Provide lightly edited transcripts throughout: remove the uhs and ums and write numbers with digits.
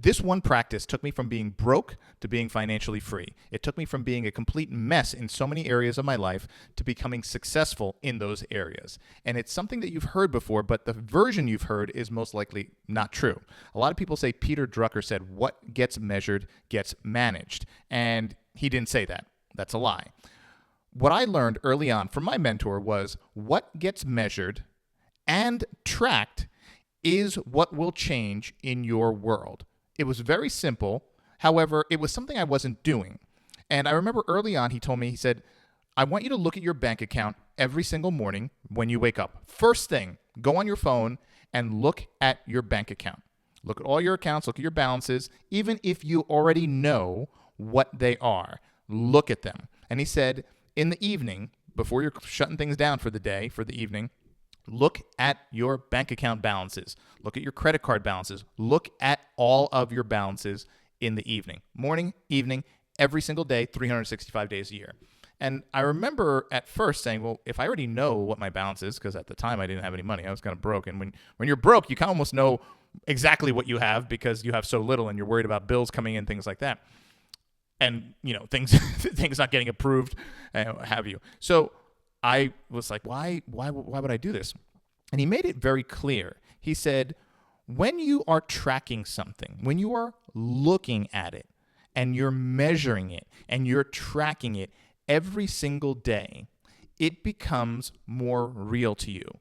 This one practice took me from being broke to being financially free. It took me from being a complete mess in so many areas of my life to becoming successful in those areas. And it's something that you've heard before, but the version you've heard is most likely not true. A lot of people say Peter Drucker said, "What gets measured gets managed." And he didn't say that. That's a lie. What I learned early on from my mentor was what gets measured and tracked is what will change in your world. It was very simple. However, it was something I wasn't doing. And I remember early on, he told me, he said, I want you to look at your bank account every single morning when you wake up. First thing, go on your phone and look at your bank account. Look at all your accounts, look at your balances, even if you already know what they are. Look at them. And he said, in the evening, before you're shutting things down for the day, for the evening, look at your bank account balances. Look at your credit card balances. Look at all of your balances in the evening. Morning, evening, every single day, 365 days a year. And I remember at first saying, well, if I already know what my balance is, because at the time I didn't have any money, I was kind of broke. And when you're broke, you kind of almost know exactly what you have because you have so little and you're worried about bills coming in, things like that. And, things not getting approved, have you. So I was like, why would I do this? And he made it very clear. He said, when you are tracking something, when you are looking at it and you're measuring it and you're tracking it every single day, it becomes more real to you.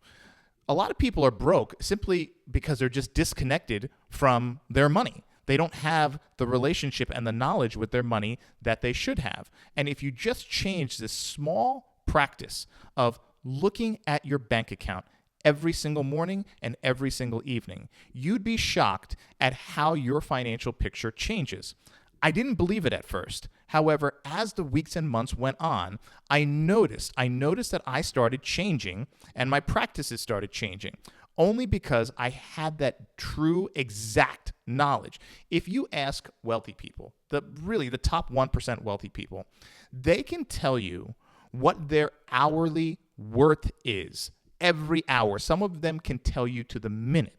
A lot of people are broke simply because they're just disconnected from their money. They don't have the relationship and the knowledge with their money that they should have. And if you just change this small practice of looking at your bank account every single morning and every single evening, you'd be shocked at how your financial picture changes. I didn't believe it at first. However, as the weeks and months went on, I noticed that I started changing and my practices started changing. Only because I had that true, exact knowledge. If you ask wealthy people, the top 1% wealthy people, they can tell you what their hourly worth is every hour. Some of them can tell you to the minute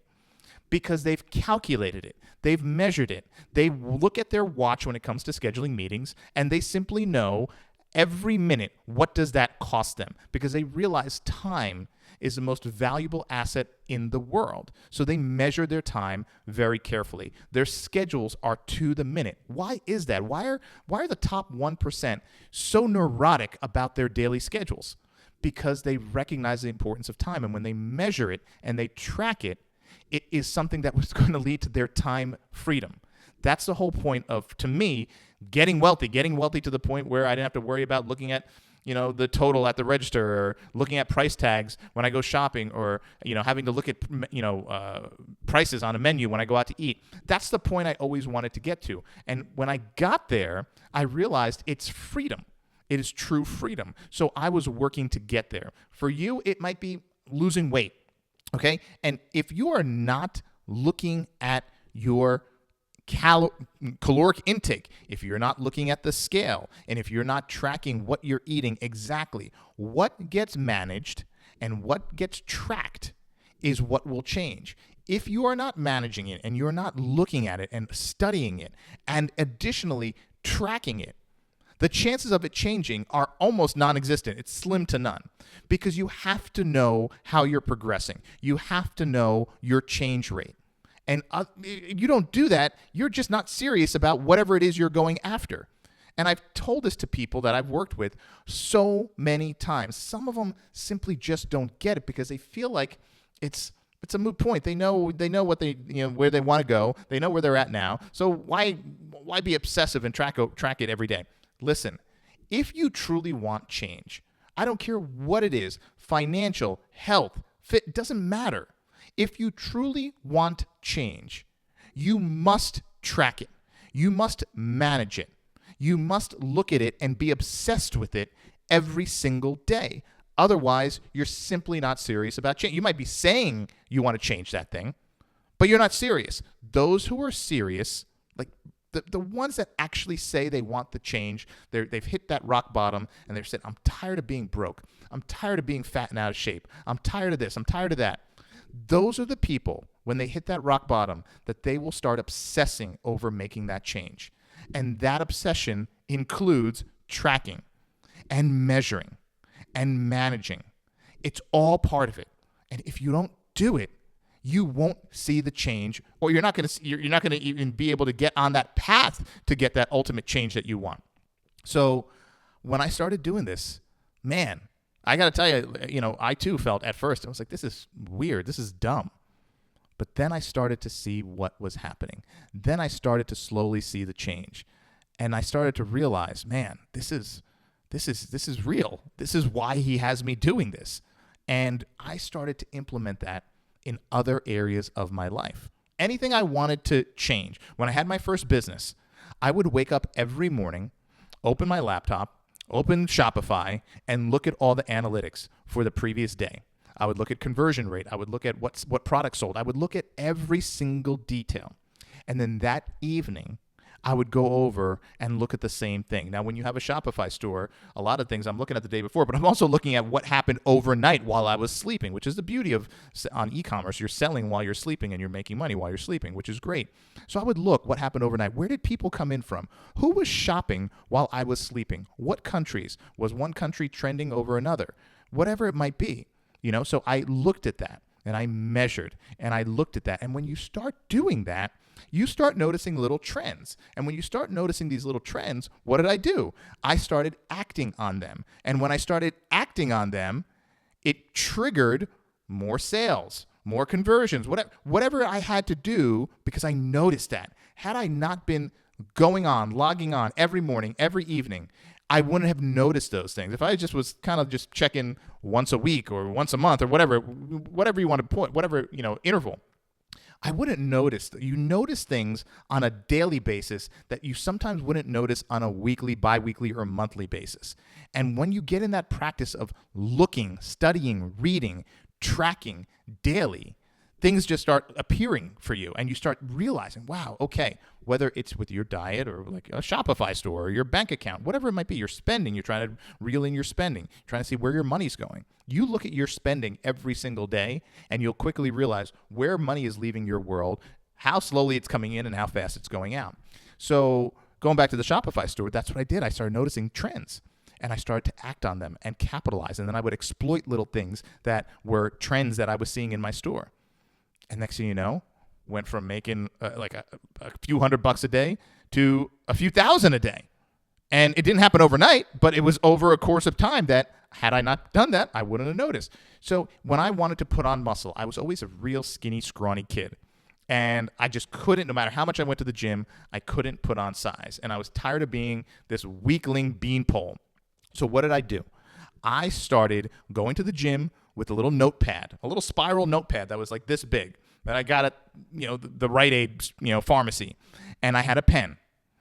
because they've calculated it. They've measured it. They look at their watch when it comes to scheduling meetings, and they simply know every minute what does that cost them because they realize time is the most valuable asset in the world. So they measure their time very carefully. Their schedules are to the minute. Why is that? Why are the top 1% so neurotic about their daily schedules? Because they recognize the importance of time. And when they measure it and they track it, it is something that was going to lead to their time freedom. That's the whole point of, to me, getting wealthy to the point where I didn't have to worry about looking at the total at the register or looking at price tags when I go shopping or, having to look at, prices on a menu when I go out to eat. That's the point I always wanted to get to. And when I got there, I realized it's freedom. It is true freedom. So I was working to get there. For you, it might be losing weight, okay? And if you are not looking at your caloric intake, if you're not looking at the scale, and if you're not tracking what you're eating exactly, what gets managed and what gets tracked is what will change. If you are not managing it and you're not looking at it and studying it and additionally tracking it, the chances of it changing are almost non-existent. It's slim to none because you have to know how you're progressing. You have to know your change rate. And you don't do that, you're just not serious about whatever it is you're going after. And I've told this to people that I've worked with so many times. Some of them simply just don't get it because they feel like it's a moot point. They know what they where they want to go. They know where they're at now. So why be obsessive and track it every day? Listen, if you truly want change, I don't care what it is, financial, health, fit, doesn't matter. If you truly want change, you must track it. You must manage it. You must look at it and be obsessed with it every single day. Otherwise, you're simply not serious about change. You might be saying you want to change that thing, but you're not serious. Those who are serious, like the ones that actually say they want the change, they've hit that rock bottom and they've said, I'm tired of being broke. I'm tired of being fat and out of shape. I'm tired of this. I'm tired of that. Those are the people when they hit that rock bottom, that they will start obsessing over making that change. And that obsession includes tracking and measuring and managing. It's all part of it. And if you don't do it, you won't see the change, or you're not going to even be able to get on that path to get that ultimate change that you want. So when I started doing this, man, I got to tell you, I too felt at first, I was like, this is weird. This is dumb. But then I started to see what was happening. Then I started to slowly see the change. And I started to realize, man, this is real. This is why he has me doing this. And I started to implement that in other areas of my life. Anything I wanted to change. When I had my first business, I would wake up every morning, open my laptop, open Shopify, and look at all the analytics for the previous day. I would look at conversion rate. I would look at what products sold. I would look at every single detail. And then that evening, I would go over and look at the same thing. Now, when you have a Shopify store, a lot of things I'm looking at the day before, but I'm also looking at what happened overnight while I was sleeping, which is the beauty of on e-commerce. You're selling while you're sleeping and you're making money while you're sleeping, which is great. So I would look what happened overnight. Where did people come in from? Who was shopping while I was sleeping? What countries? Was one country trending over another? Whatever it might be. So I looked at that and I measured and I looked at that. And when you start doing that, you start noticing little trends. And when you start noticing these little trends, what did I do? I started acting on them. And when I started acting on them, it triggered more sales, more conversions, whatever I had to do, because I noticed that. Had I not been logging on every morning, every evening, I wouldn't have noticed those things. If I was kind of just checking once a week or once a month or whatever you want to put, whatever, interval, I wouldn't notice. You notice things on a daily basis that you sometimes wouldn't notice on a weekly, bi-weekly, or monthly basis. And when you get in that practice of looking, studying, reading, tracking daily, things just start appearing for you. And you start realizing, wow, okay, whether it's with your diet or like a Shopify store or your bank account, whatever it might be, you're spending, you're trying to reel in your spending, trying to see where your money's going. You look at your spending every single day and you'll quickly realize where money is leaving your world, how slowly it's coming in and how fast it's going out. So going back to the Shopify store, that's what I did. I started noticing trends and I started to act on them and capitalize. And then I would exploit little things that were trends that I was seeing in my store. And next thing you know, went from making like a few $100 a day to a few thousand a day. And it didn't happen overnight, but it was over a course of time that had I not done that, I wouldn't have noticed. So when I wanted to put on muscle, I was always a real skinny, scrawny kid. And I just couldn't, no matter how much I went to the gym, I couldn't put on size. And I was tired of being this weakling beanpole. So what did I do? I started going to the gym with a little notepad, a little spiral notepad that was like this big that I got at, the Rite Aid, pharmacy. And I had a pen.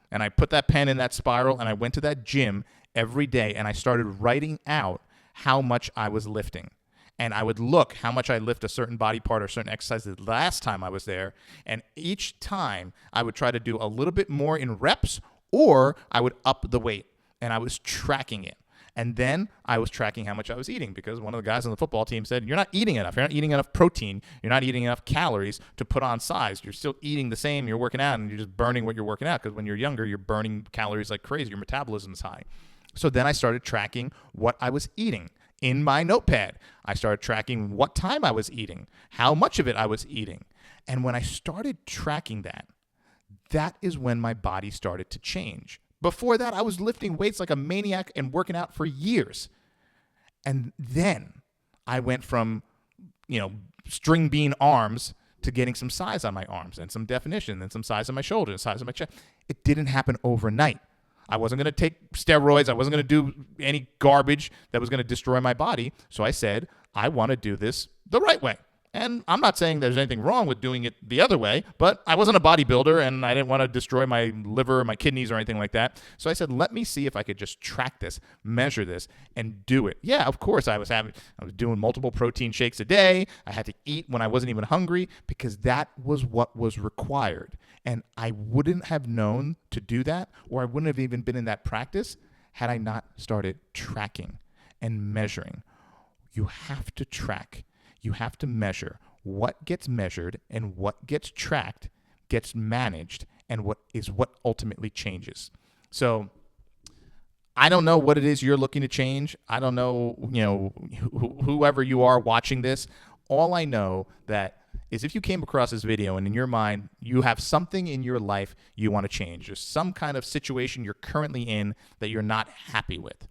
And I put that pen in that spiral and I went to that gym every day and I started writing out how much I was lifting. And I would look how much I lift a certain body part or certain exercise the last time I was there. And each time I would try to do a little bit more in reps or I would up the weight. And I was tracking it. And then I was tracking how much I was eating because one of the guys on the football team said, you're not eating enough. You're not eating enough protein. You're not eating enough calories to put on size. You're still eating the same. You're working out and you're just burning what you're working out because when you're younger, you're burning calories like crazy. Your metabolism's high. So then I started tracking what I was eating in my notepad. I started tracking what time I was eating, how much of it I was eating. And when I started tracking that, that is when my body started to change. Before that, I was lifting weights like a maniac and working out for years. And then I went from, string bean arms to getting some size on my arms and some definition and some size on my shoulders, and size on my chest. It didn't happen overnight. I wasn't going to take steroids. I wasn't going to do any garbage that was going to destroy my body. So I said, I want to do this the right way. And I'm not saying there's anything wrong with doing it the other way, but I wasn't a bodybuilder and I didn't want to destroy my liver or my kidneys or anything like that. So I said, let me see if I could just track this, measure this, and do it. Yeah, of course, I was doing multiple protein shakes a day. I had to eat when I wasn't even hungry because that was what was required. And I wouldn't have known to do that, or I wouldn't have even been in that practice had I not started tracking and measuring. You have to track. You have to measure What gets measured and what gets tracked gets managed, and what ultimately changes. So I don't know what it is you're looking to change. I don't know, whoever you are watching this. All I know that is if you came across this video and in your mind you have something in your life you want to change, there's some kind of situation you're currently in that you're not happy with,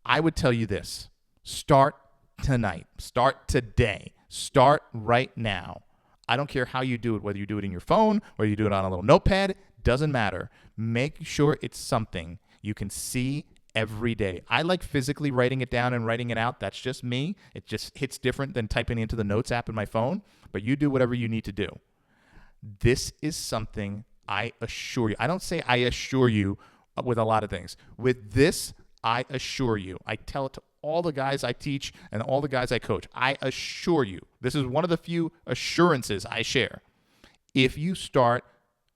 I would tell you this: start tonight, start today, start right now. I don't care how you do it, whether you do it in your phone or you do it on a little notepad, doesn't matter. Make sure it's something you can see every day. I like physically writing it down and writing it out. That's just me. It just hits different than typing into the notes app in my phone, but you do whatever you need to do. This is something I assure you. I don't say I assure you with a lot of things. With this, I assure you. I tell it to all the guys I teach and all the guys I coach. I assure you. This is one of the few assurances I share. If you start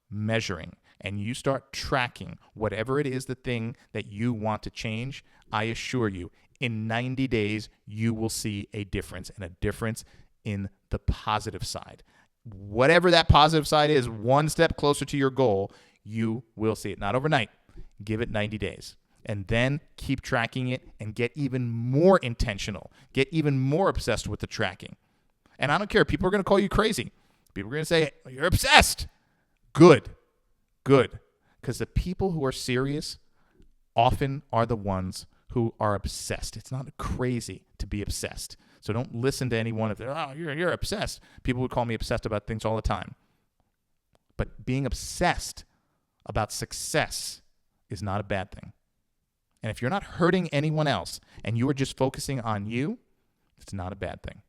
measuring and you start tracking whatever it is, the thing that you want to change, I assure you, in 90 days, you will see a difference, and a difference in the positive side. Whatever that positive side is, one step closer to your goal, you will see it. Not overnight. Give it 90 days. And then keep tracking it and get even more intentional. Get even more obsessed with the tracking. And I don't care. People are going to call you crazy. People are going to say, you're obsessed. Good. Because the people who are serious often are the ones who are obsessed. It's not crazy to be obsessed. So don't listen to anyone if they're, oh, you're obsessed. People would call me obsessed about things all the time. But being obsessed about success is not a bad thing. And if you're not hurting anyone else and you are just focusing on you, it's not a bad thing.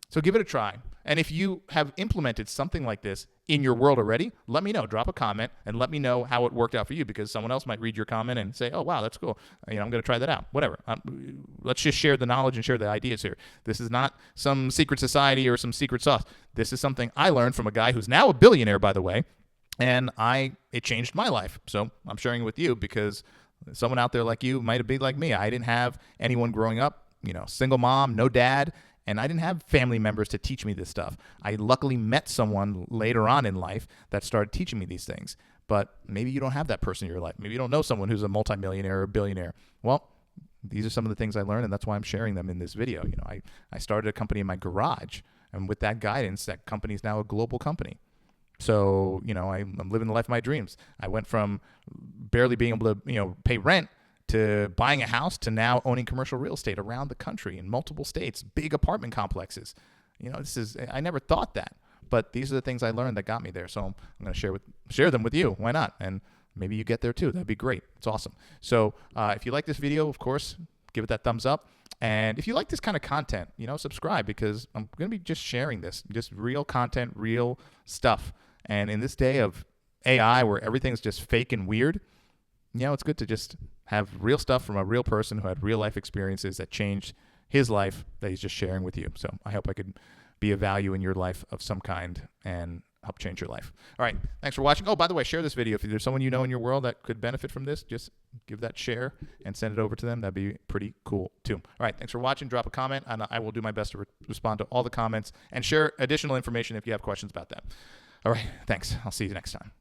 So give it a try. And if you have implemented something like this in your world already, let me know. Drop a comment and let me know how it worked out for you, because someone else might read your comment and say, oh, wow, that's cool. I'm going to try that out. Whatever. Let's just share the knowledge and share the ideas here. This is not some secret society or some secret sauce. This is something I learned from a guy who's now a billionaire, by the way, and it changed my life. So I'm sharing it with you because someone out there like you might be like me. I didn't have anyone growing up, single mom, no dad, and I didn't have family members to teach me this stuff. I luckily met someone later on in life that started teaching me these things. But maybe you don't have that person in your life. Maybe you don't know someone who's a multimillionaire or a billionaire. Well, these are some of the things I learned, and that's why I'm sharing them in this video. I started a company in my garage, and with that guidance, that company is now a global company. So, I'm living the life of my dreams. I went from barely being able to, pay rent to buying a house to now owning commercial real estate around the country in multiple states, big apartment complexes. I never thought that, but these are the things I learned that got me there. So I'm going to share them with you. Why not? And maybe you get there too. That'd be great. It's awesome. So if you like this video, of course, give it that thumbs up. And if you like this kind of content, subscribe, because I'm going to be just sharing this, just real content, real stuff. And in this day of AI where everything's just fake and weird, it's good to just have real stuff from a real person who had real life experiences that changed his life that he's just sharing with you. So I hope I could be of value in your life of some kind and help change your life. All right. Thanks for watching. Oh, by the way, share this video. If there's someone in your world that could benefit from this, just give that share and send it over to them. That'd be pretty cool too. All right. Thanks for watching. Drop a comment, and I will do my best to respond to all the comments and share additional information if you have questions about that. All right. Thanks. I'll see you next time.